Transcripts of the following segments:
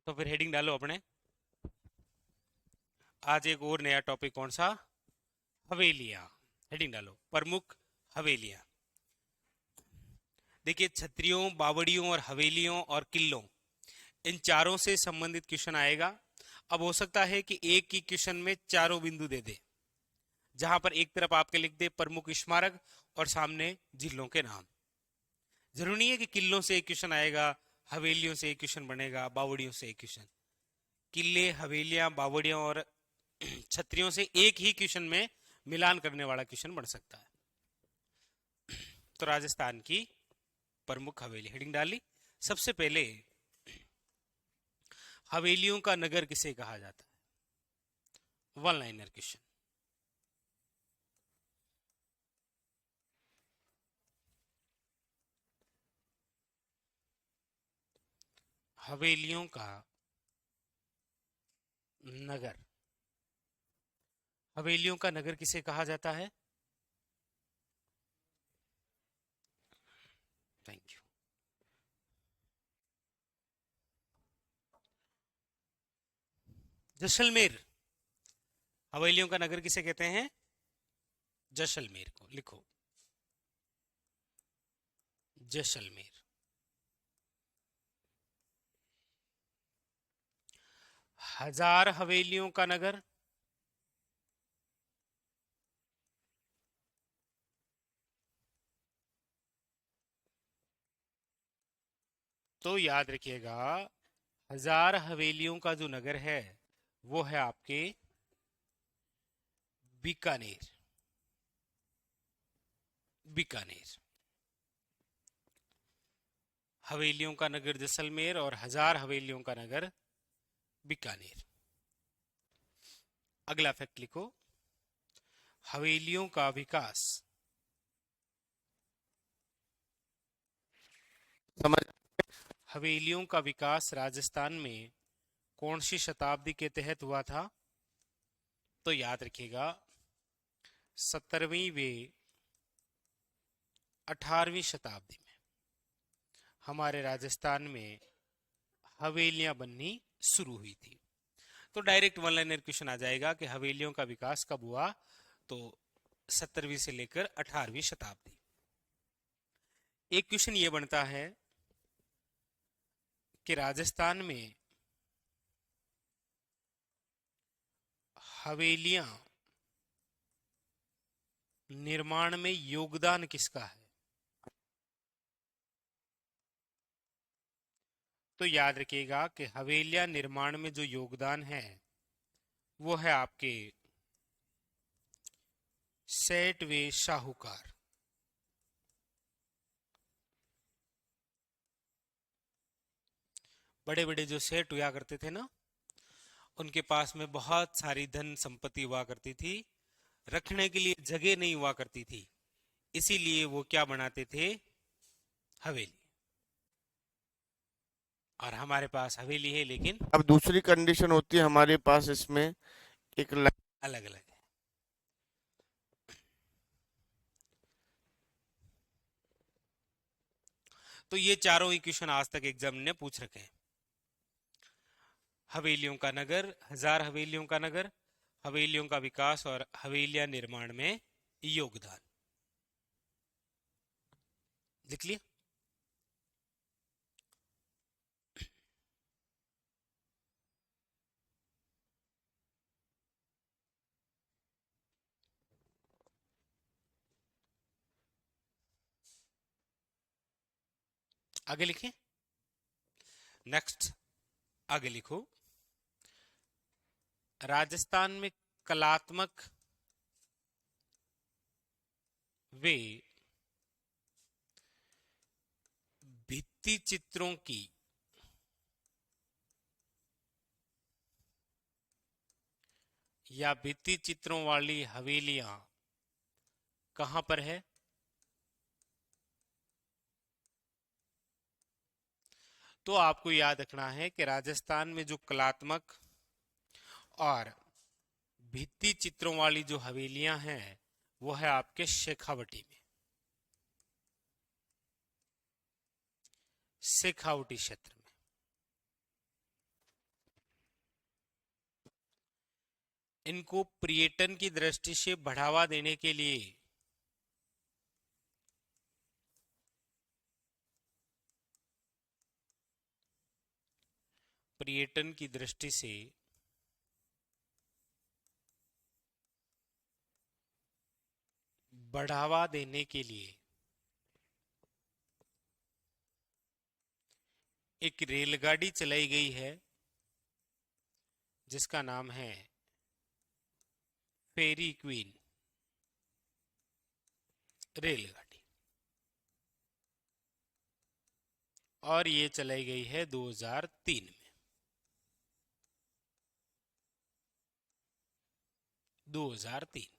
तो फिर हेडिंग डालो अपने। आज एक और नया टॉपिक, कौन सा? हवेलियां। हेडिंग डालो, प्रमुख हवेलियां। देखिए, छतरियों, बावड़ियों और हवेलियों और किलों, इन चारों से संबंधित क्वेश्चन आएगा। अब हो सकता है कि एक ही क्वेश्चन में चारों बिंदु दे दे, जहां पर एक तरफ आपके लिख दे प्रमुख स्मारक और सामने जिलों के नाम। जरूरी नहीं है कि किलों से एक क्वेश्चन आएगा, हवेलियों से एक क्वेश्चन बनेगा, बावड़ियों से एक क्वेश्चन। किले, हवेलियां, बावड़ियां और छतरियों से एक ही क्वेश्चन में मिलान करने वाला क्वेश्चन बन सकता है। तो राजस्थान की प्रमुख हवेली, हेडिंग डाली। सबसे पहले, हवेलियों का नगर किसे कहा जाता है? One liner question. हवेलियों का नगर, हवेलियों का नगर किसे कहा जाता है? Thank you. जैसलमेर। हवेलियों का नगर किसे कहते हैं? जैसलमेर को लिखो, जैसलमेर। हजार हवेलियों का नगर, तो याद रखिएगा, हजार हवेलियों का जो नगर है वो है आपके बीकानेर। बीकानेर। हवेलियों का नगर जैसलमेर और हजार हवेलियों का नगर बीकानेर। अगला फैक्ट लिखो, हवेलियों का विकास, समझ। हवेलियों का विकास राजस्थान में कौन सी शताब्दी के तहत हुआ था? तो याद रखिएगा, 17वीं वे 18वीं शताब्दी में हमारे राजस्थान में हवेलियां बननी शुरू हुई थी। तो डायरेक्ट वन लाइनर क्वेश्चन आ जाएगा कि हवेलियों का विकास कब हुआ? तो 17वीं से लेकर 18वीं शताब्दी। एक क्वेश्चन ये बनता है कि राजस्थान में हवेलियां निर्माण में योगदान किसका है? तो याद रखिएगा कि हवेलियां निर्माण में जो योगदान है वो है आपके सेठ वे शाहूकार। बड़े बड़े जो सेठ हुआ करते थे ना, उनके पास में बहुत सारी धन संपत्ति हुआ करती थी, रखने के लिए जगह नहीं हुआ करती थी, इसीलिए वो क्या बनाते थे? हवेली। और हमारे पास हवेली है, लेकिन अब दूसरी कंडीशन होती है हमारे पास इसमें एक अलग अलग है। तो ये चारों ही क्वेश्चन आज तक एग्जाम ने पूछ रखे हैं। हवेलियों का नगर, हजार हवेलियों का नगर, हवेलियों का विकास और हवेलियां निर्माण में योगदान। लिख लिया? आगे लिखें। नेक्स्ट, आगे लिखो, राजस्थान में कलात्मक वे भित्ति चित्रों की या भित्ति चित्रों वाली हवेलियां कहां पर है? तो आपको याद रखना है कि राजस्थान में जो कलात्मक और भित्ति चित्रों वाली जो हवेलियां हैं वो है आपके शेखावटी में, शेखावटी क्षेत्र में। इनको पर्यटन की दृष्टि से बढ़ावा देने के लिए पर्यटन की दृष्टि से बढ़ावा देने के लिए एक रेलगाड़ी चलाई गई है जिसका नाम है फेरी क्वीन रेलगाड़ी, और ये चलाई गई है 2003 में। 2003।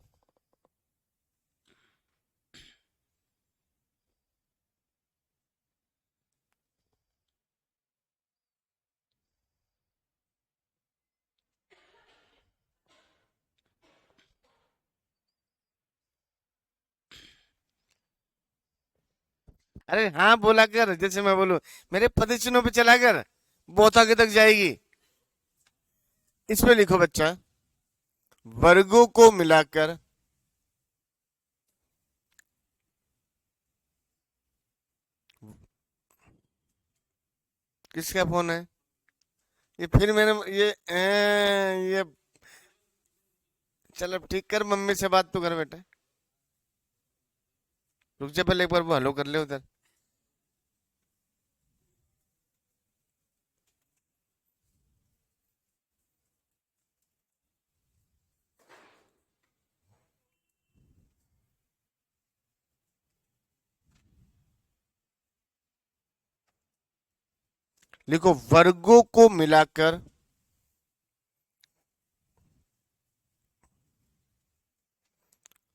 अरे हाँ बोला कर, जैसे मैं बोलूं मेरे पदचिन्हों पे चला कर, बहुत आगे तक जाएगी। इसमें लिखो बच्चा, वर्गों को मिलाकर किसका फोन है? ये फिर मैंने ये चल अब ठीक कर, मम्मी से बात तो कर बेटा। रुक जा, पहले एक बार वो हेलो कर ले उधर। लिखो, वर्गों को मिलाकर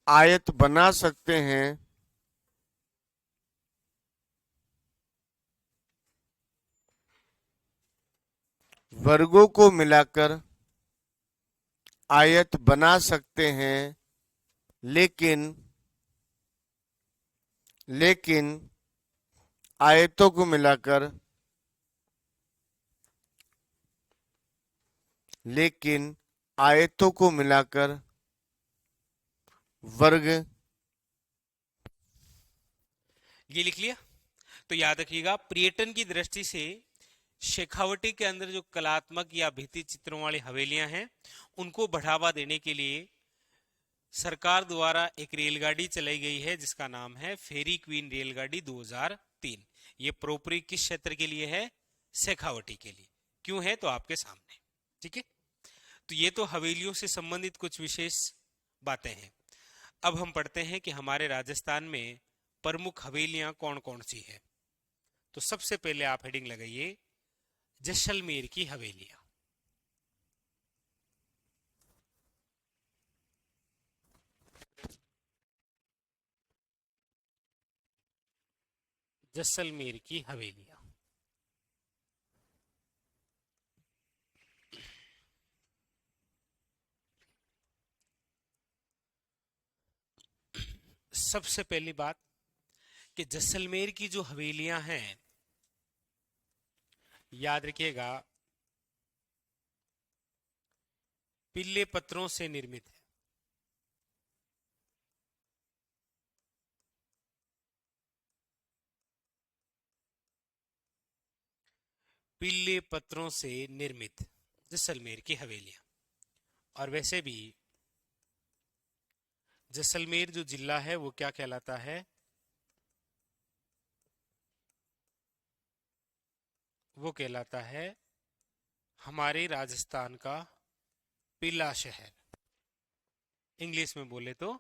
आयत बना सकते हैं, वर्गों को मिलाकर आयत बना सकते हैं, लेकिन लेकिन आयतों को मिलाकर लेकिन आयतों को मिलाकर वर्ग। ये लिख लिया? तो याद रखिएगा, पर्यटन की दृष्टि से शेखावटी के अंदर जो कलात्मक या भित्ति चित्रों वाली हवेलियां हैं उनको बढ़ावा देने के लिए सरकार द्वारा एक रेलगाड़ी चलाई गई है जिसका नाम है फेरी क्वीन रेलगाड़ी 2003। ये प्रोपरी किस क्षेत्र के लिए है? शेखावटी के लिए। क्यों है? तो आपके सामने। ठीक है, तो ये तो हवेलियों से संबंधित कुछ विशेष बातें हैं। अब हम पढ़ते हैं कि हमारे राजस्थान में प्रमुख हवेलियां कौन कौन सी है। तो सबसे पहले आप हेडिंग लगाइए, जैसलमेर की हवेलियां। जैसलमेर की हवेलियां। सबसे पहली बात कि जैसलमेर की जो हवेलियां हैं, याद रखिएगा, पीले पत्थरों से निर्मित है। पीले पत्थरों से निर्मित जैसलमेर की हवेलियां। और वैसे भी जैसलमेर जो जिला है वो क्या कहलाता है? वो कहलाता है हमारे राजस्थान का पीला शहर। इंग्लिश में बोले तो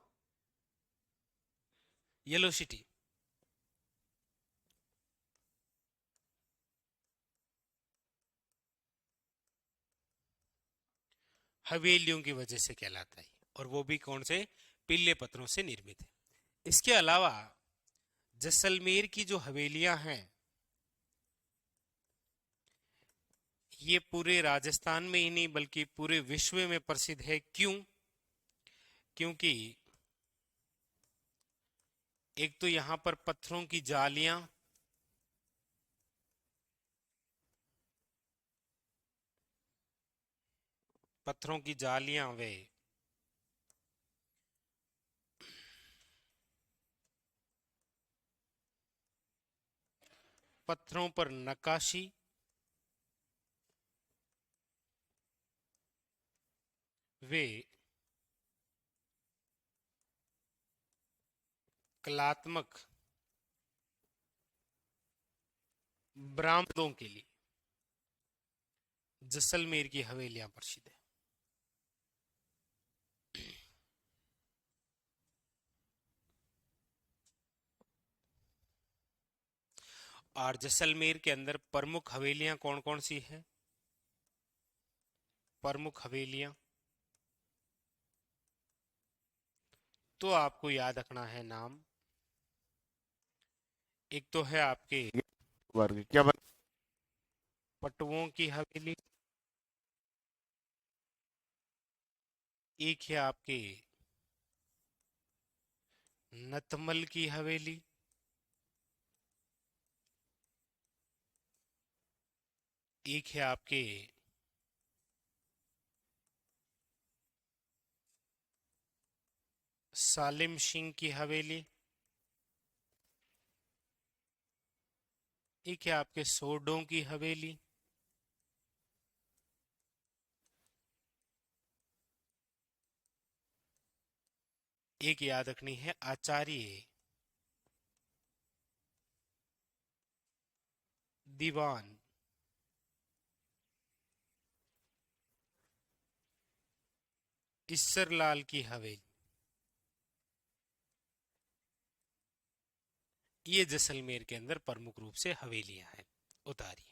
येलो सिटी। हवेलियों की वजह से कहलाता है, और वो भी कौन से? पीले पत्थरों से निर्मित है। इसके अलावा जैसलमेर की जो हवेलियां हैं ये पूरे राजस्थान में ही नहीं बल्कि पूरे विश्व में प्रसिद्ध है। क्यों? क्योंकि एक तो यहां पर पत्थरों की जालियां, पत्थरों की जालियां वे पत्थरों पर नक्काशी, वे कलात्मक बरामदों के लिए जैसलमेर की हवेलियां प्रसिद्ध है। और जैसलमेर के अंदर प्रमुख हवेलियां कौन कौन सी है? प्रमुख हवेलियां तो आपको याद रखना है नाम। एक तो है आपके वर्ग क्या बन पटवों की हवेली, एक है आपके नतमल की हवेली, एक है आपके सालिम सिंह की हवेली, एक है आपके सोडों की हवेली, एक याद रखनी है आचार्य दीवान इसरलाल की हवेली। ये जैसलमेर के अंदर प्रमुख रूप से हवेलियां हैं। उतारिए।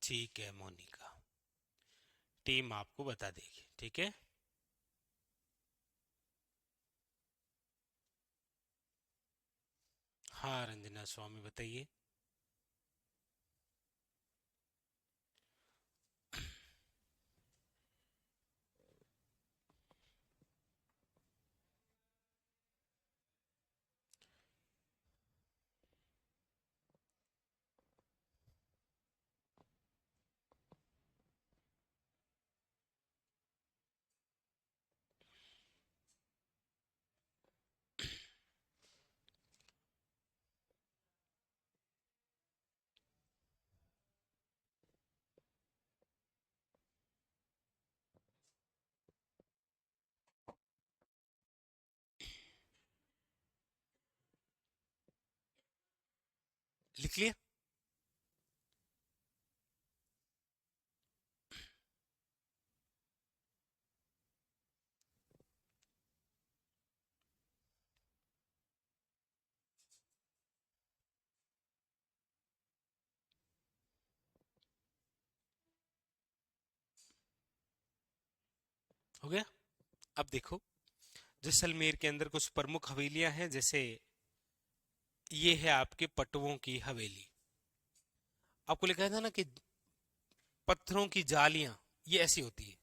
ठीक है मोनिका, टीम आपको बता देगी। ठीक है, हाँ रंजना स्वामी बताइए। लिख लिया? हो गया? अब देखो, जैसलमेर के अंदर कुछ प्रमुख हवेलियां हैं, जैसे ये है आपके पटवों की हवेली। आपको लिखा था ना कि पत्थरों की जालियां ये ऐसी होती है।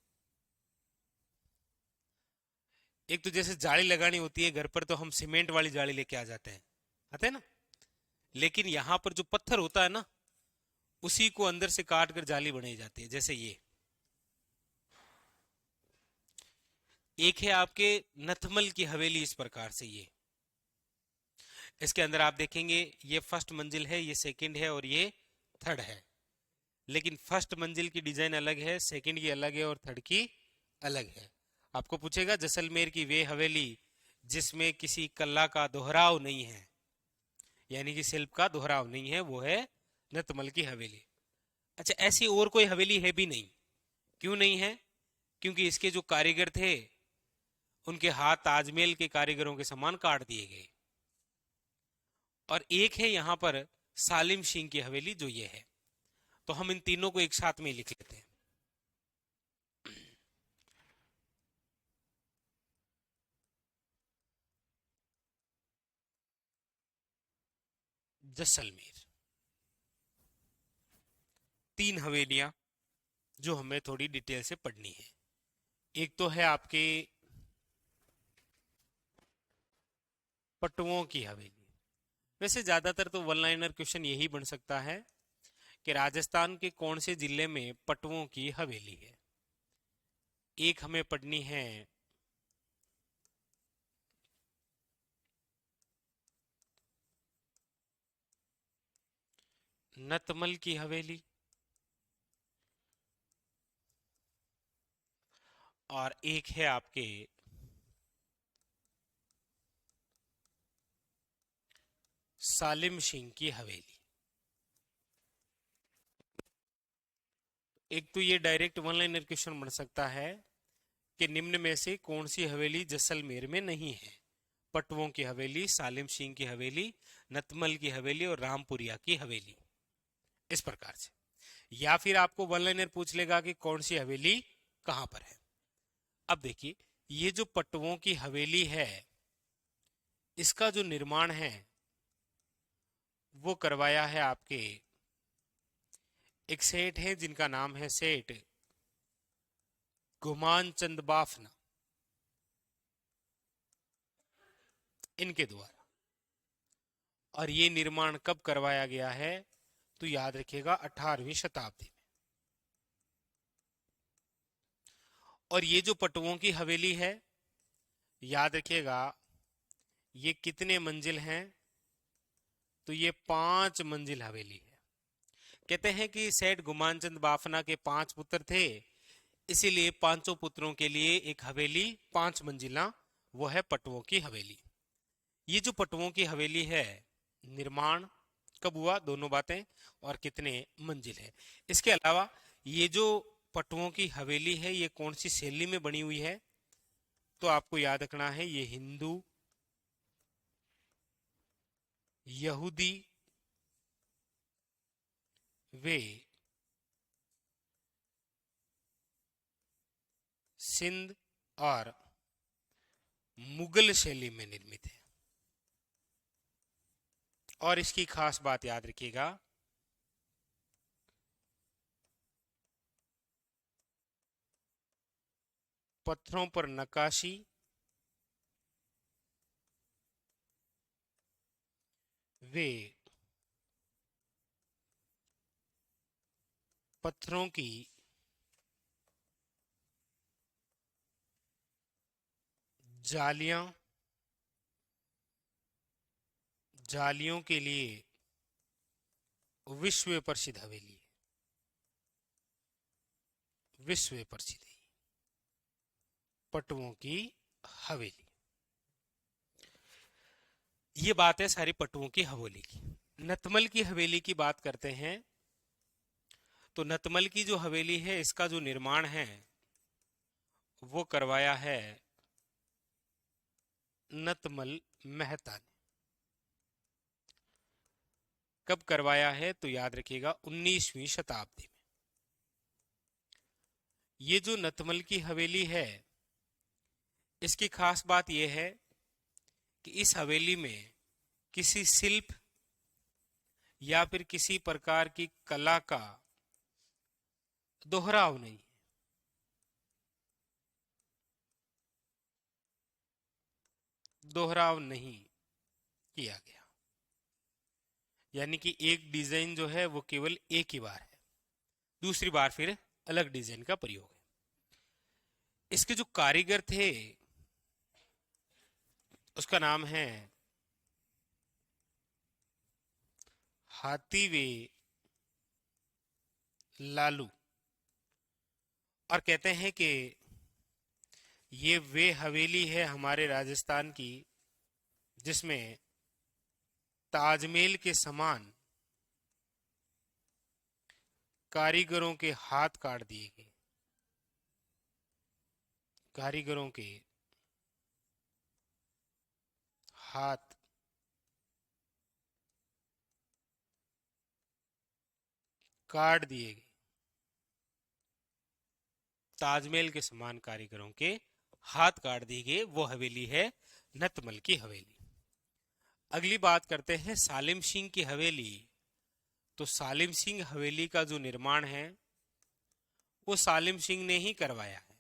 एक तो जैसे जाली लगानी होती है घर पर, तो हम सीमेंट वाली जाली लेके आ जाते हैं, आते हैं ना। लेकिन यहां पर जो पत्थर होता है ना, उसी को अंदर से काट कर जाली बनाई जाती है, जैसे ये। एक है आपके नथमल की हवेली, इस प्रकार से ये। इसके अंदर आप देखेंगे ये फर्स्ट मंजिल है, ये सेकंड है और ये थर्ड है। लेकिन फर्स्ट मंजिल की डिजाइन अलग है, सेकंड की अलग है और थर्ड की अलग है। आपको पूछेगा जैसलमेर की वे हवेली जिसमें किसी कला का दोहराव नहीं है, यानी कि शिल्प का दोहराव नहीं है, वो है नतमल की हवेली। अच्छा, ऐसी और कोई हवेली है भी नहीं। क्यों नहीं है? क्योंकि इसके जो कारीगर थे, उनके हाथ ताजमहल के कारीगरों के समान काट दिए गए। और एक है यहां पर सालिम सिंह की हवेली, जो ये है। तो हम इन तीनों को एक साथ में लिख लेते हैं। जैसलमेर, तीन हवेलियां जो हमें थोड़ी डिटेल से पढ़नी है। एक तो है आपके पटवों की हवेली। वैसे ज्यादातर तो वन लाइनर क्वेश्चन यही बन सकता है कि राजस्थान के कौन से जिले में पटवों की हवेली है। एक हमें पढ़नी है नतमल की हवेली, और एक है आपके सालिम सिंह की हवेली। एक तो ये डायरेक्ट वन लाइनर क्वेश्चन बन सकता है कि निम्न में से कौन सी हवेली जैसलमेर में नहीं है। पटवों की हवेली, सालिम सिंह की हवेली, नतमल की हवेली और रामपुरिया की हवेली, इस प्रकार से। या फिर आपको वन लाइनर पूछ लेगा कि कौन सी हवेली कहां पर है। अब देखिए, ये जो पटवों की हवेली है, इसका जो निर्माण है वो करवाया है आपके एक सेठ है जिनका नाम है सेठ गुमान चंद बाफना, इनके द्वारा। और ये निर्माण कब करवाया गया है, तो याद रखिएगा 18वीं शताब्दी में। और ये जो पटवों की हवेली है, याद रखिएगा ये कितने मंजिल हैं, तो ये 5 मंजिल हवेली है। कहते हैं कि सेठ गुमानचंद बाफना के 5 पुत्र थे, इसीलिए पांचों पुत्रों के लिए एक हवेली 5 मंजिला, वो है पटवों की हवेली। ये जो पटवों की हवेली है, निर्माण कब हुआ, दोनों बातें, और कितने मंजिल है। इसके अलावा ये जो पटवों की हवेली है, ये कौन सी शैली में बनी हुई है, तो आपको याद रखना है ये हिंदू, यहूदी वे सिंध और मुगल शैली में निर्मित है। और इसकी खास बात याद रखिएगा, पत्थरों पर नक्काशी, वे पत्थरों की जालियां, जालियों के लिए विश्व प्रसिद्ध हवेली है, विश्व प्रसिद्ध है पटवों की हवेली। ये बात है सारी पटवों की हवेली की। नतमल की हवेली की बात करते हैं, तो नतमल की जो हवेली है, इसका जो निर्माण है वो करवाया है नतमल मेहता ने। कब करवाया है, तो याद रखिएगा 19वीं शताब्दी में। ये जो नतमल की हवेली है, इसकी खास बात यह है कि इस हवेली में किसी शिल्प या फिर किसी प्रकार की कला का दोहराव नहीं है। दोहराव नहीं किया गया, यानी कि एक डिजाइन जो है वो केवल एक ही बार है, दूसरी बार फिर अलग डिजाइन का प्रयोग है। इसके जो कारीगर थे, उसका नाम है हाथीवे लालू। और कहते हैं कि ये वे हवेली है हमारे राजस्थान की जिसमें ताजमहल के समान कारीगरों के हाथ काट दिए गए, कारीगरों के हाथ काट दिए गए, ताजमहल के समान कारीगरों के हाथ काट दिए गए, वो हवेली है नतमल की हवेली। अगली बात करते हैं सालिम सिंह की हवेली। तो सालिम सिंह हवेली का जो निर्माण है वो सालिम सिंह ने ही करवाया है।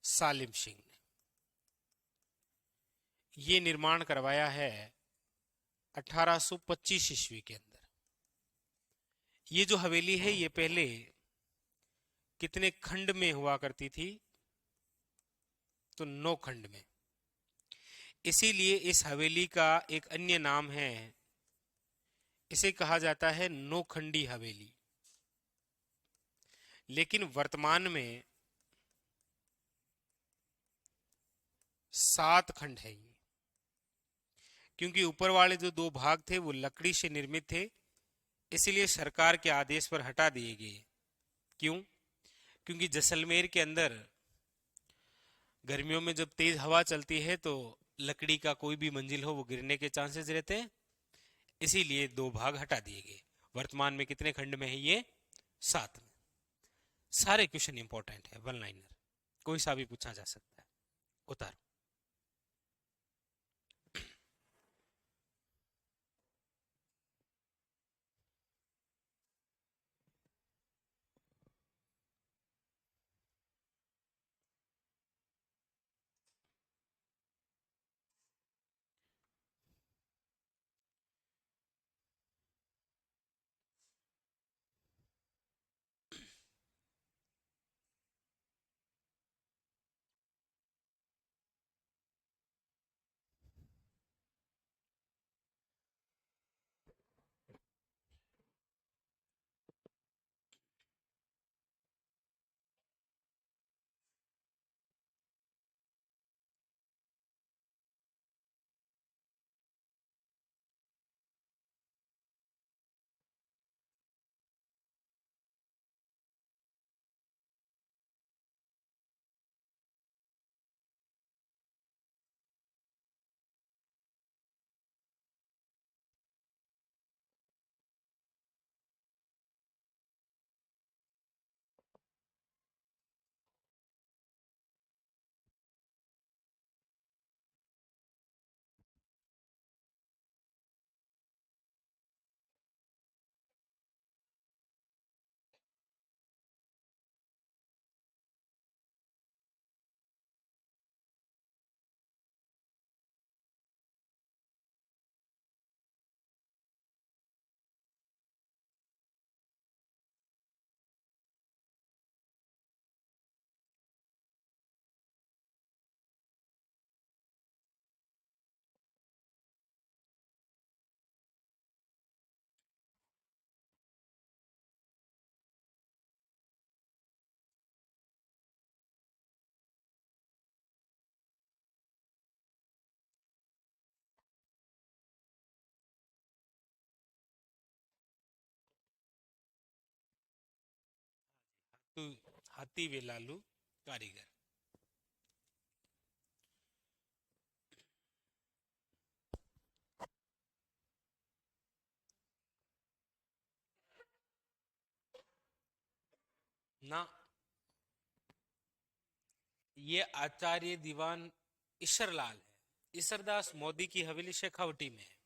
सालिम सिंह ने। ये निर्माण करवाया है 1825 ईस्वी के अंदर। ये जो हवेली है ये पहले कितने खंड में हुआ करती थी? तो 9 खंड में। इसीलिए इस हवेली का एक अन्य नाम है, इसे कहा जाता है नौखंडी हवेली। लेकिन वर्तमान में 7 खंड है ये, क्योंकि ऊपर वाले जो 2 भाग थे वो लकड़ी से निर्मित थे, इसलिए सरकार के आदेश पर हटा दिए गए। क्यों? क्योंकि जैसलमेर के अंदर गर्मियों में जब तेज हवा चलती है तो लकड़ी का कोई भी मंजिल हो वो गिरने के चांसेस रहते हैं, इसीलिए 2 भाग हटा दिए गए। वर्तमान में कितने खंड में है ये? 7 में। सारे क्वेश्चन इंपॉर्टेंट है, वन लाइनर, कोई सा भी पूछा जा सकता है। उतारो। तो हाथी वे लालू कारीगर। ना, ये आचार्य दीवान ईशरलाल है। ईशरदास मोदी की हवेली शेखावटी में है।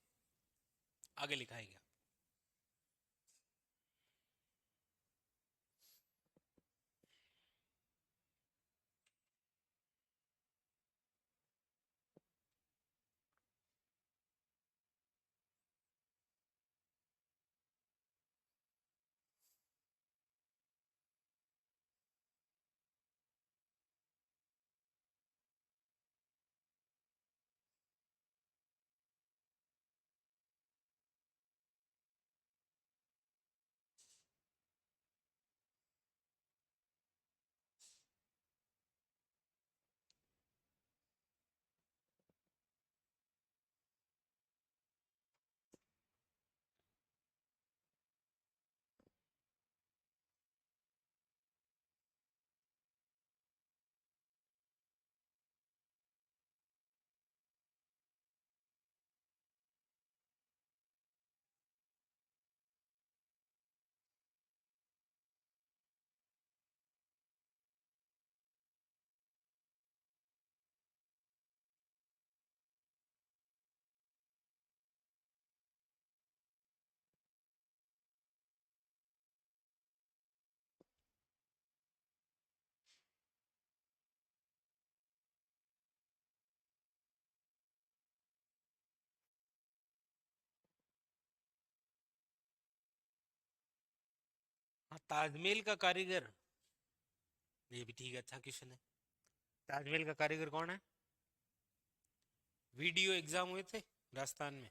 आगे लिखा है क्या? ताजमहल का कारीगर, ये भी ठीक है, अच्छा क्वेश्चन है। ताजमहल का कारीगर कौन है? वीडियो एग्जाम हुए थे राजस्थान में,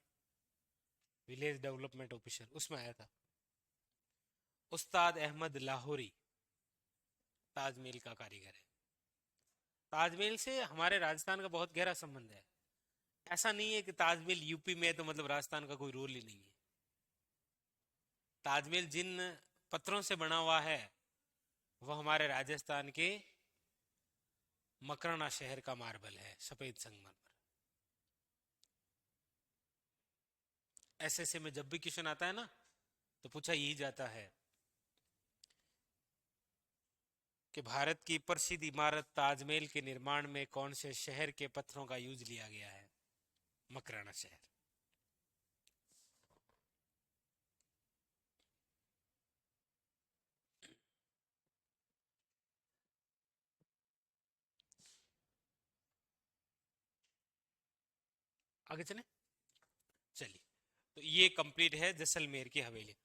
विलेज डेवलपमेंट ऑफिसर, उसमें आया था। उस्ताद अहमद लाहौरी ताजमहल का कारीगर है। ताजमहल से हमारे राजस्थान का बहुत गहरा संबंध है। ऐसा नहीं है कि ताजमहल यूपी में है तो मतलब राजस्थान का कोई रोल ही नहीं है। ताजमहल जिन पत्थरों से बना हुआ है वो हमारे राजस्थान के मकराना शहर का मार्बल है, सफेद संगमरमर। ऐसे में जब भी क्वेश्चन आता है ना तो पूछा यही जाता है कि भारत की प्रसिद्ध इमारत ताजमहल के निर्माण में कौन से शहर के पत्थरों का यूज लिया गया है? मकराना शहर। आगे चले, चलिए। तो ये कंप्लीट है जैसलमेर की हवेली।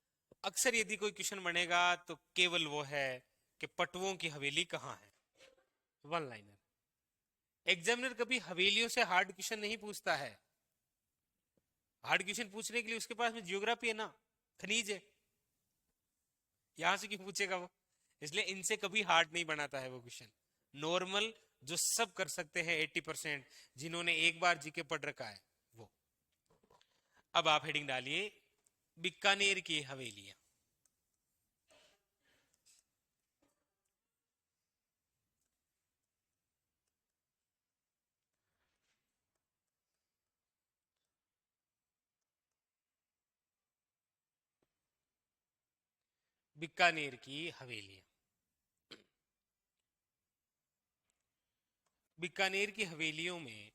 अक्सर यदि कोई क्वेश्चन बनेगा तो केवल वो है कि पटवों की हवेली कहाँ है, वन लाइनर। एग्जामिनर कभी हवेलियों से हार्ड क्वेश्चन नहीं पूछता है। हार्ड क्वेश्चन पूछने के लिए उसके पास में जियोग्राफी है ना, खनिज है, यहां से क्यों पूछेगा वो? इसलिए इनसे कभी हार्ड नहीं बनाता है वो क्वेश्चन। नॉर्मल जो सब कर सकते हैं 80%, जिन्होंने एक बार जीके पढ़ रखा है वो। अब आप हेडिंग डालिए बीकानेर की हवेलियां। बीकानेर की हवेलियां। बीकानेर की हवेलियों में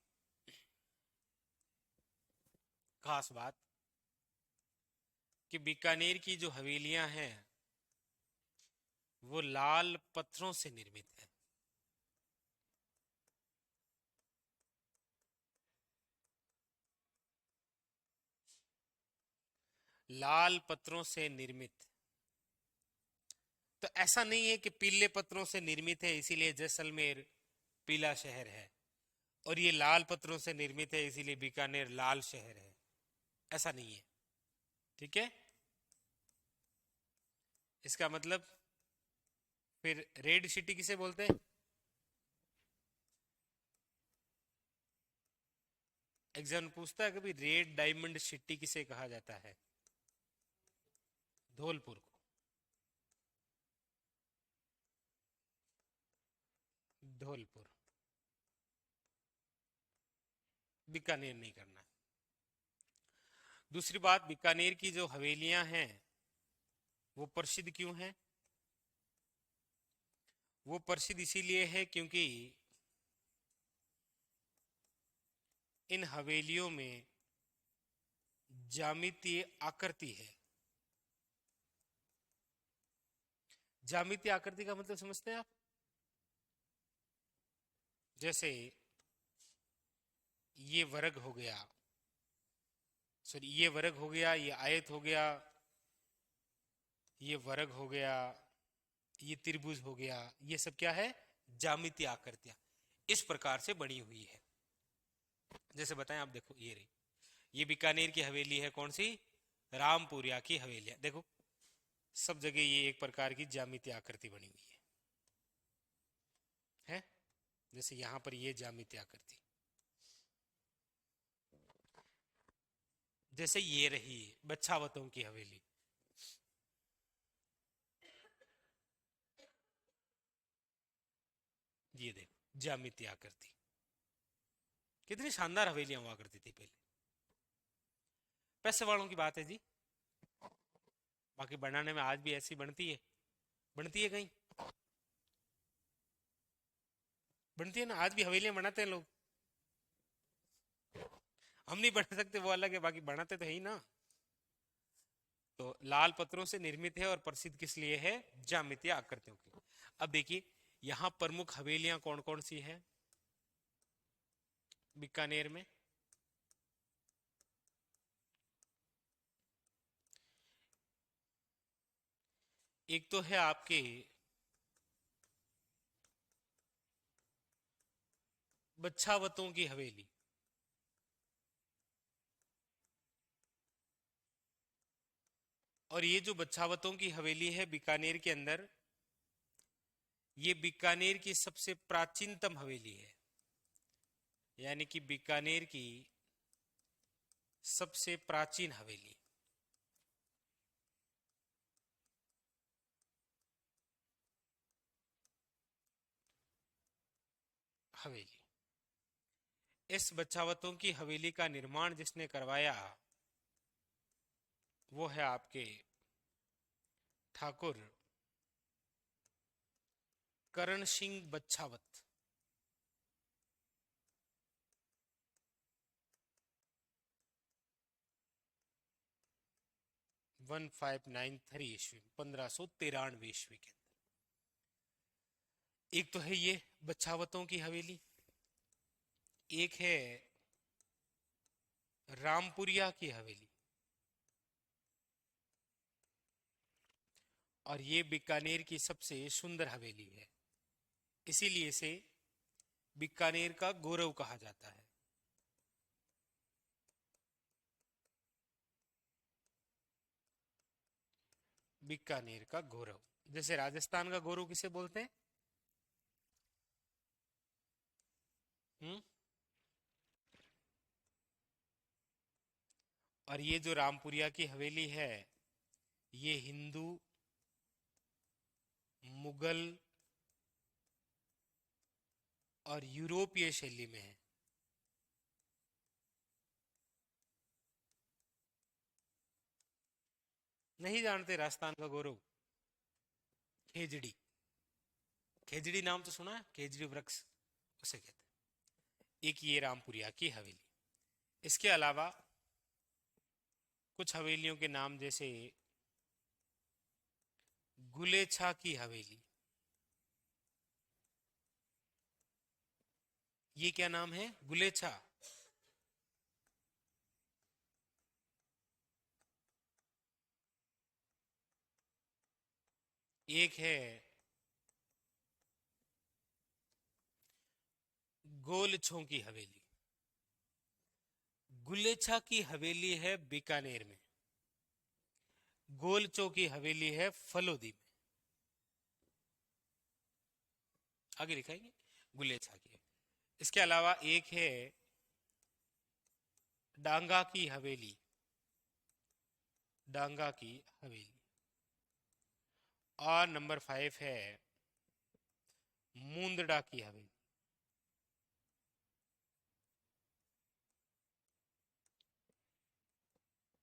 खास बात कि बीकानेर की जो हवेलियां हैं वो लाल पत्थरों से निर्मित है। लाल पत्थरों से निर्मित। तो ऐसा नहीं है कि पीले पत्थरों से निर्मित है इसीलिए जैसलमेर पीला शहर है, और ये लाल पत्थरों से निर्मित है इसीलिए बीकानेर लाल शहर है। ऐसा नहीं है, ठीक है। इसका मतलब फिर रेड सिटी किसे बोलते हैं? एग्जाम पूछता है कभी रेड डायमंड सिटी किसे कहा जाता है? धौलपुर को। धौलपुर, बीकानेर नहीं करना। दूसरी बात, बीकानेर की जो हवेलियां हैं वो प्रसिद्ध क्यों हैं? वो प्रसिद्ध इसीलिए है क्योंकि इन हवेलियों में ज्यामितीय आकृति है। ज्यामितीय आकृति का मतलब समझते हैं आप? जैसे ये वर्ग हो गया, सॉरी ये वर्ग हो गया, ये आयत हो गया, ये वर्ग हो गया, ये त्रिभुज हो गया, ये सब क्या है? ज्यामितीय आकृतियां इस प्रकार से बनी हुई है। जैसे बताएं, आप देखो ये रही, ये बीकानेर की हवेली है, कौन सी? रामपुरिया की हवेलियां। देखो सब जगह ये एक प्रकार की ज्यामितीय आकृति बनी हुई है? जैसे यहां पर ये ज्यामितीय आकृति, जैसे ये रही बच्छावतों की हवेली, ये देखो ज्यामितीय आकृति। कितनी शानदार हवेलियां हुआ करती थी पहले। पैसे वालों की बात है जी, बाकी बनाने में आज भी ऐसी बनती है? बनती है कहीं? बनती है ना, आज भी हवेलियां बनाते हैं लोग। हम नहीं बना सकते वो अलग है, बाकी बनाते तो है ही ना। तो लाल पत्थरों से निर्मित है और प्रसिद्ध किस लिए है? ज्यामितीय आकृतियों की। अब देखिए यहां प्रमुख हवेलियां कौन कौन सी है बीकानेर में? एक तो है आपके बच्छावतों की हवेली, और ये जो बच्छावतों की हवेली है बीकानेर के अंदर, ये बीकानेर की सबसे प्राचीनतम हवेली है, यानी कि बीकानेर की सबसे प्राचीन हवेली। हवेली, इस बच्छावतों की हवेली का निर्माण जिसने करवाया वो है आपके ठाकुर करण सिंह बच्छावत। 1593 ईस्वी, 1593 ईस्वी के अंदर। एक तो है ये बच्छावतों की हवेली, एक है रामपुरिया की हवेली, और ये बीकानेर की सबसे सुंदर हवेली है, इसीलिए इसे बीकानेर का गौरव कहा जाता है। बीकानेर का गौरव, जैसे राजस्थान का गौरव किसे बोलते हैं? हम्म। और ये जो रामपुरिया की हवेली है, ये हिंदू, मुगल और यूरोपीय शैली में है। नहीं जानते राजस्थान का गौरव? खेजड़ी, खेजड़ी नाम तो सुना है, खेजड़ी वृक्ष उसे कहते हैं। एक ये रामपुरिया की हवेली। इसके अलावा कुछ हवेलियों के नाम, जैसे गुलेछा की हवेली, ये क्या नाम है? गुलेछा। एक है गोलछों की हवेली। गुलेछा की हवेली है बीकानेर में, गोलचों की हवेली है फलोदी में। आगे लिखाएंगे गुलेछा की। इसके अलावा एक है डांगा की हवेली, डांगा की हवेली। और नंबर 5 है मुंदड़ा की हवेली।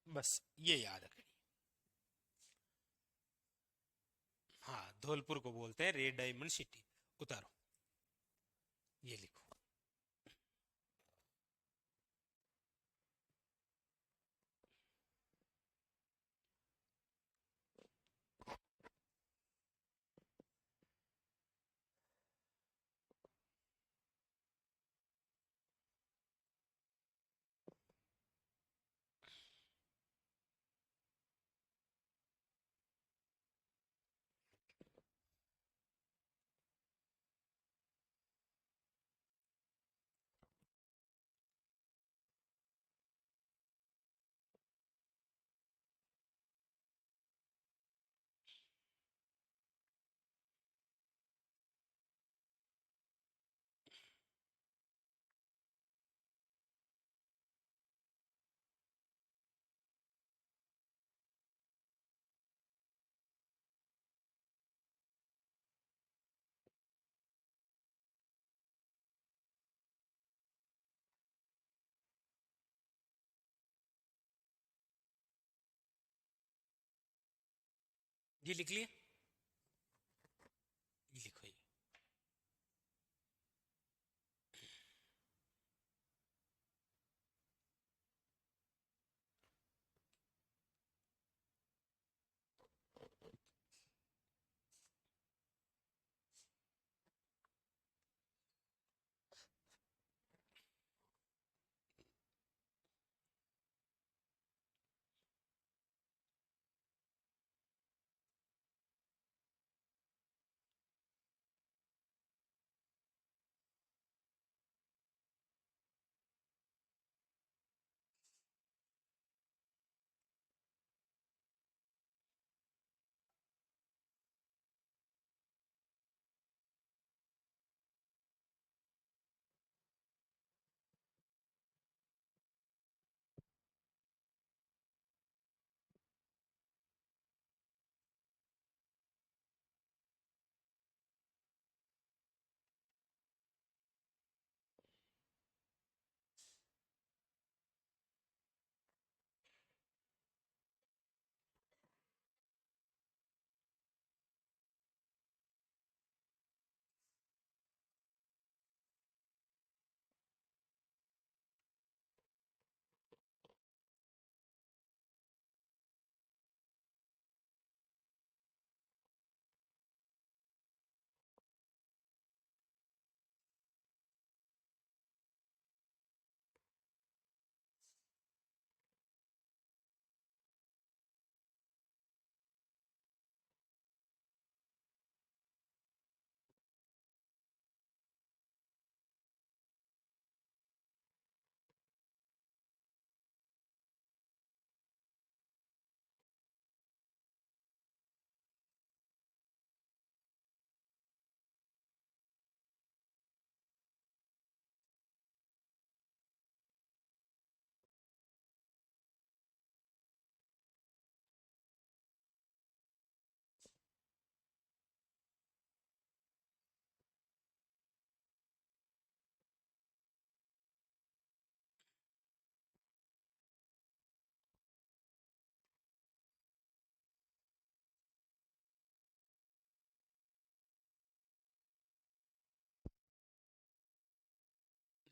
बस ये याद रखनी। हाँ, धौलपुर को बोलते हैं रेड डायमंड सिटी। उतारो, ये लिखो। ये लिख लिए? ये लिखो ये।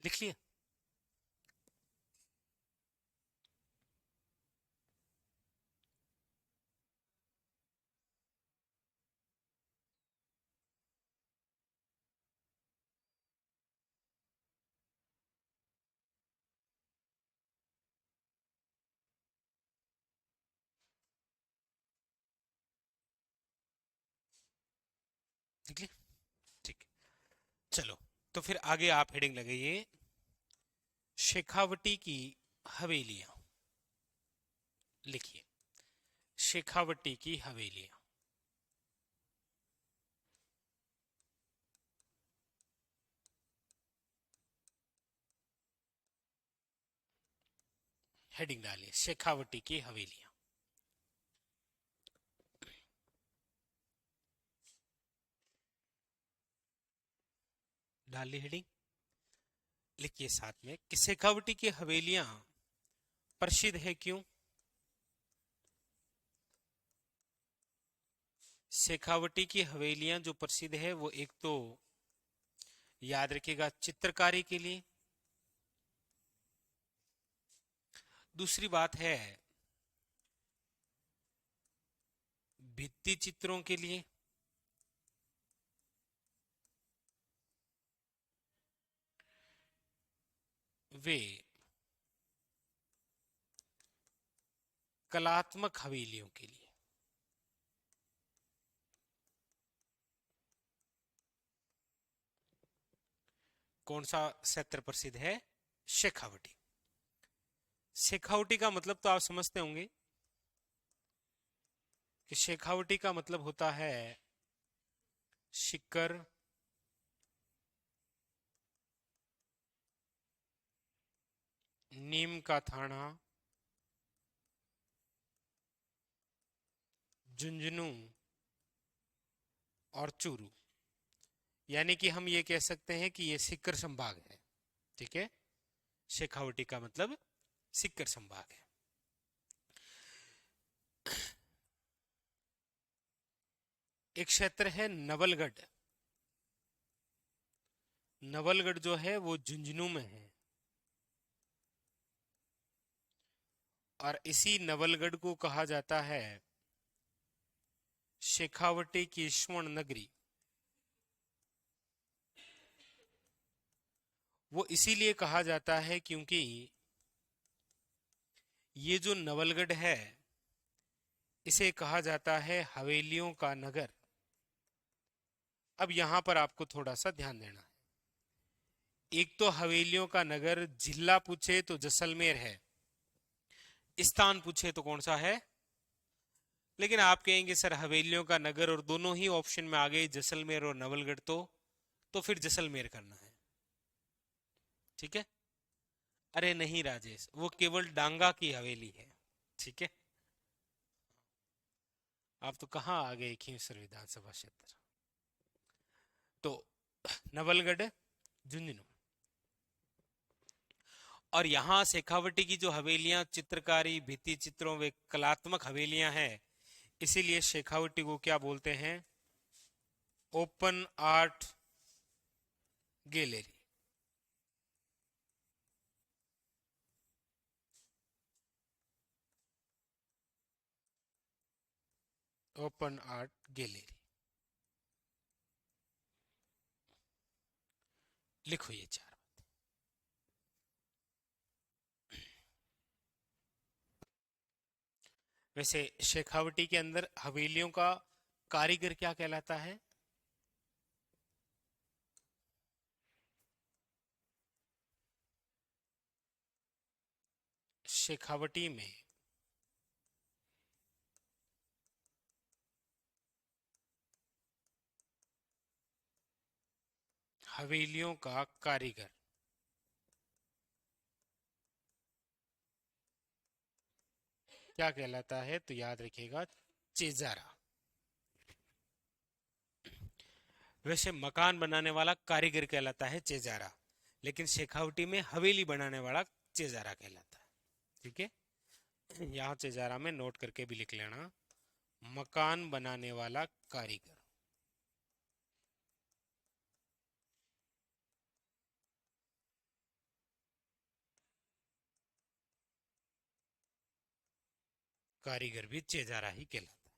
लिख लिया? लिख लिया? ठीक है, चलो। तो फिर आगे आप हेडिंग लगाइए, शेखावटी की हवेलियां। लिखिए, शेखावटी की हवेलियां। हेडिंग डालिए, शेखावटी की हवेलियां। डालिए हेडिंग। लिखिए साथ में कि शेखावटी की हवेलियां प्रसिद्ध है क्यों? शेखावटी की हवेलियां जो प्रसिद्ध है वो एक तो याद रखिएगा चित्रकारी के लिए, दूसरी बात है भित्ति चित्रों के लिए, वे कलात्मक हवेलियों के लिए। कौन सा क्षेत्र प्रसिद्ध है? शेखावटी। शेखावटी का मतलब तो आप समझते होंगे कि शेखावटी का मतलब होता है शिकर, नीम का थाना, झुंझुनू और चूरू। यानी कि हम ये कह सकते हैं कि ये सिक्कर संभाग है। ठीक है, शेखावटी का मतलब सिक्कर संभाग है। एक क्षेत्र है नवलगढ़। नवलगढ़ जो है वो झुंझुनू में है, और इसी नवलगढ़ को कहा जाता है शेखावटी की स्वर्ण नगरी। वो इसीलिए कहा जाता है क्योंकि ये जो नवलगढ़ है इसे कहा जाता है हवेलियों का नगर। अब यहां पर आपको थोड़ा सा ध्यान देना है। एक तो हवेलियों का नगर, जिला पूछे तो जैसलमेर है, स्थान पूछे तो कौन सा है? लेकिन आप कहेंगे सर हवेलियों का नगर और दोनों ही ऑप्शन में आ गए जैसलमेर और नवलगढ़, तो फिर जैसलमेर करना है। ठीक है? अरे नहीं राजेश, वो केवल डांगा की हवेली है। ठीक है, आप तो कहाँ आ गए खींवसर विधानसभा क्षेत्र। तो नवलगढ़, झुंझुनू, और यहाँ शेखावटी की जो हवेलियां चित्रकारी भित्ति चित्रों वे कलात्मक हवेलियां हैं, इसीलिए शेखावटी को क्या बोलते हैं? Open art gallery. Open art gallery. लिखो ये चार। वैसे शेखावटी के अंदर हवेलियों का कारीगर क्या कहलाता है? शेखावटी में हवेलियों का कारीगर क्या कहलाता है? तो याद रखिएगा चेजारा। वैसे मकान बनाने वाला कारीगर कहलाता है चेजारा, लेकिन शेखावटी में हवेली बनाने वाला चेजारा कहलाता है। ठीक है, यहाँ चेजारा में नोट करके भी लिख लेना, मकान बनाने वाला कारीगर। कारीगर भी चेजारा ही कहलाता है।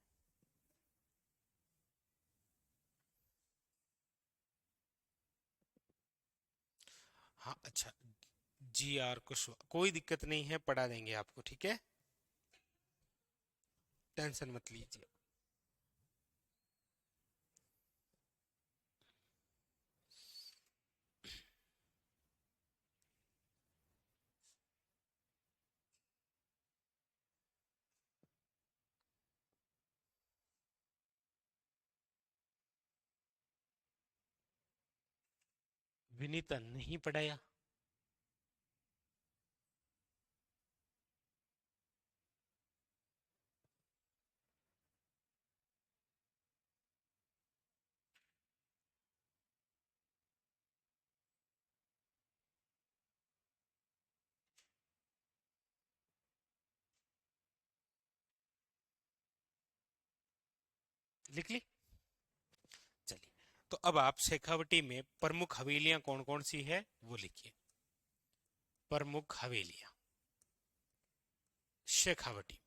हाँ अच्छा, जी आर कुशवाहा, कोई दिक्कत नहीं है, पढ़ा देंगे आपको, ठीक है, टेंशन मत लीजिए। विनीता नहीं पढ़ाया। लिख ली, चलिए। तो अब आप शेखावटी में प्रमुख हवेलियां कौन कौन सी है वो लिखिए। प्रमुख हवेलियां शेखावटी।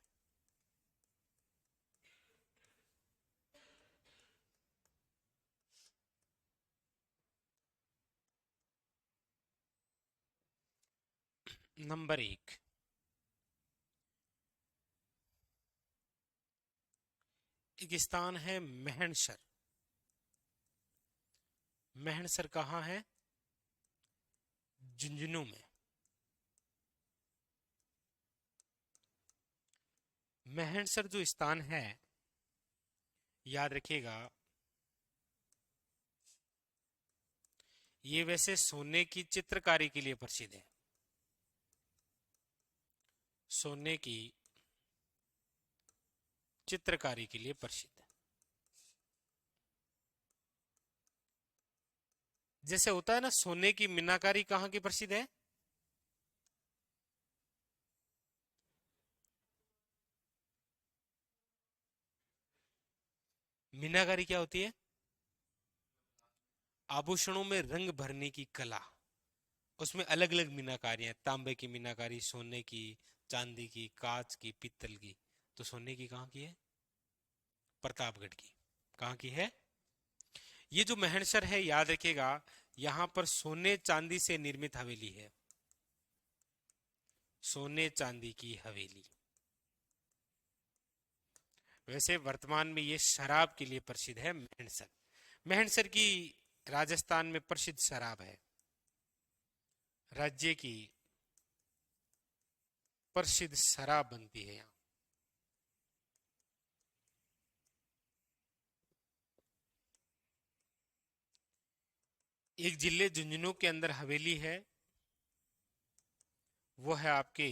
नंबर एक, एक स्थान है महणसर। महणसर कहाँ है? झुंझुनू में। महणसर जो स्थान है, याद रखिएगा, ये वैसे सोने की चित्रकारी के लिए प्रसिद्ध है। सोने की चित्रकारी के लिए प्रसिद्ध है। जैसे होता है ना, सोने की मीनाकारी कहाँ की प्रसिद्ध है? मीनाकारी क्या होती है? आभूषणों में रंग भरने की कला। उसमें अलग अलग मीनाकारियां, तांबे की मीनाकारी, सोने की, चांदी की, कांच की, पीतल की। तो सोने की कहाँ की है? प्रतापगढ़ की। कहाँ की है? ये जो महणसर है, याद रखिएगा, यहां पर सोने चांदी से निर्मित हवेली है। सोने चांदी की हवेली। वैसे वर्तमान में ये शराब के लिए प्रसिद्ध है, महणसर। महणसर की राजस्थान में प्रसिद्ध शराब है, राज्य की प्रसिद्ध शराब बनती है यहाँ। एक जिले झुंझुनू के अंदर हवेली है, वो है आपके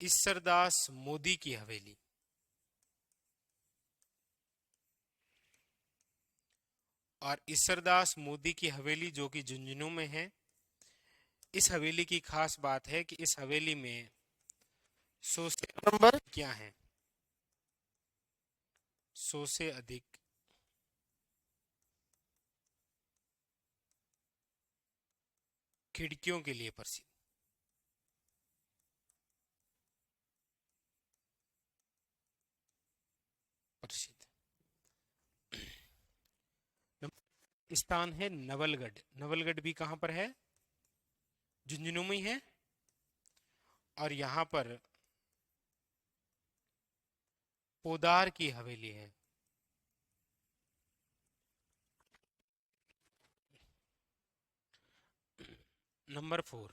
ईश्वरदास मोदी की हवेली। और ईश्वरदास मोदी की हवेली जो कि झुंझुनू में है, इस हवेली की खास बात है कि इस हवेली में 100 से नंबर क्या है, 100 से अधिक खिड़कियों के लिए प्रसिद्ध। प्रसिद्ध स्थान है नवलगढ़। नवलगढ़ भी कहां पर है? झुंझुनू में ही है। और यहां पर पोदार की हवेली है। नंबर 4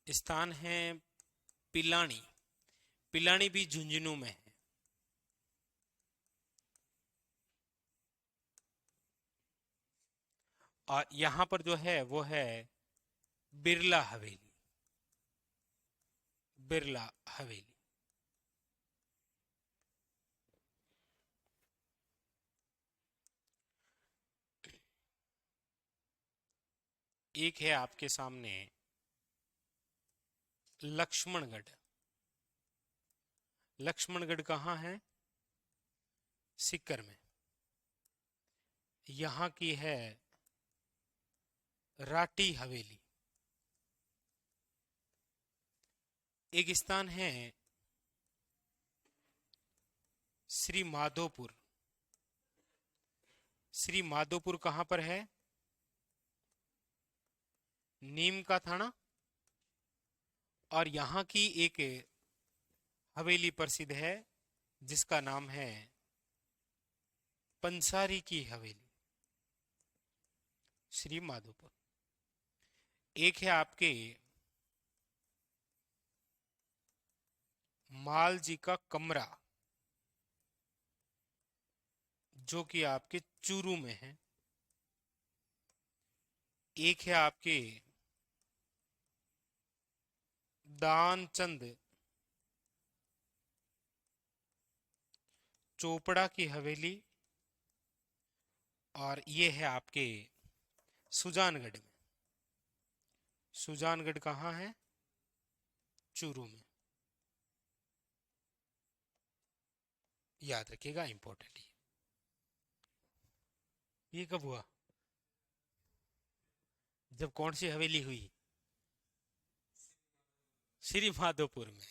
स्थान है पिलानी। पिलानी भी झुंझुनू में है। और यहां पर जो है वो है बिरला हवेली। बिरला हवेली। एक है आपके सामने लक्ष्मणगढ़। लक्ष्मणगढ़ कहाँ है? सीकर में। यहां की है राठी हवेली। एक स्थान है श्री माधोपुर। श्री माधोपुर कहां पर है? नीम का थाना। और यहां की एक हवेली प्रसिद्ध है जिसका नाम है पंसारी की हवेली, श्री माधोपुर। एक है आपके माल जी का कमरा जो कि आपके चूरू में है। एक है आपके दानचंद चोपड़ा की हवेली, और ये है आपके सुजानगढ़ में। सुजानगढ़ कहाँ है? चूरू में। याद रखिएगा, इंपॉर्टेंट ये कब हुआ? जब कौन सी हवेली हुई? श्री माधोपुर में।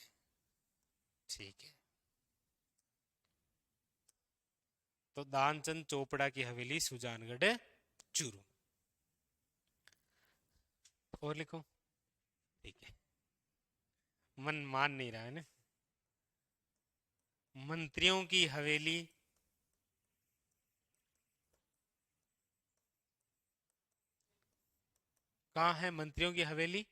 ठीक है, तो दानचंद चोपड़ा की हवेली सुजानगढ़ चूरू। और लिखो। ठीक है, मन मान नहीं रहा है ना। मंत्रियों की हवेली कहाँ है? मंत्रियों की हवेली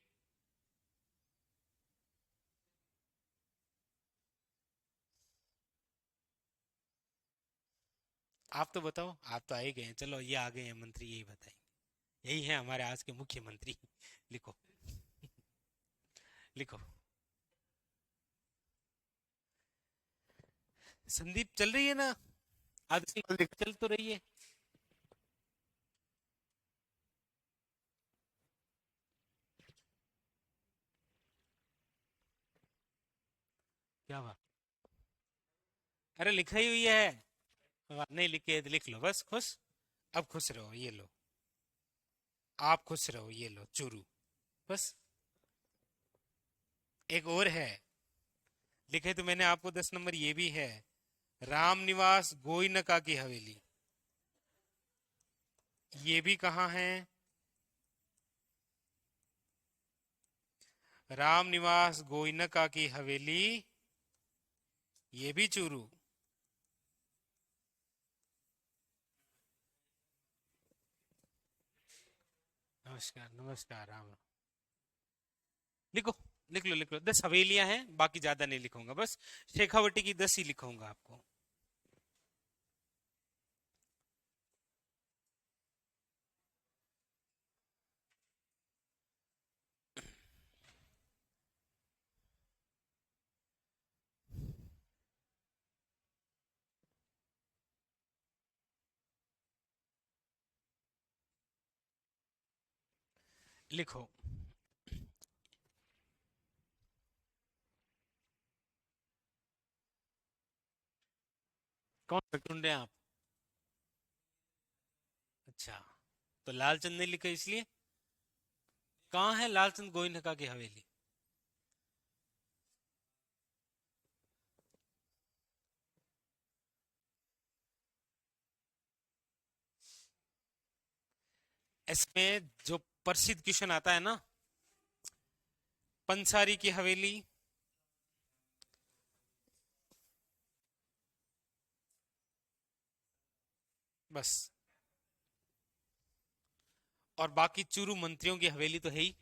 आप तो बताओ, आप तो आ ही गए हैं। चलो, ये आ गए हैं मंत्री, यही बताएंगे। यही है हमारे आज के मुख्यमंत्री। लिखो लिखो। संदीप चल रही है ना? आदमी चल तो रही है। क्या बात? अरे लिखाई हुई है। नहीं लिखे तो लिख लो बस, खुश। अब खुश रहो, ये लो। आप खुश रहो, ये लो चूरू। बस। एक और है, लिखे तो मैंने आपको 10 नंबर। ये भी है राम निवास गोइनका की हवेली। ये भी कहाँ है? राम निवास गोइनका की हवेली, ये भी चूरू। नमस्कार नमस्कार, राम राम। लिखो, लिख लो लिख लो। 10 हवेलियां हैं, बाकी ज्यादा नहीं लिखूंगा, बस शेखावटी की 10 ही लिखूंगा आपको। लिखो। कौन सा ढूंढे आप? अच्छा, तो लालचंद ने लिखा इसलिए। कहाँ है लालचंद गोइनका की हवेली? इसमें जो प्रसिद्ध क्वेश्चन आता है ना, पंसारी की हवेली, बस। और बाकी चूरू मंत्रियों की हवेली तो है ही।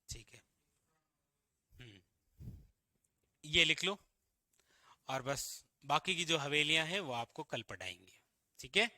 ठीक है। ये लिख लो। और बस बाकी की जो हवेलियां हैं वो आपको कल पढ़ाएंगे। ठीक है।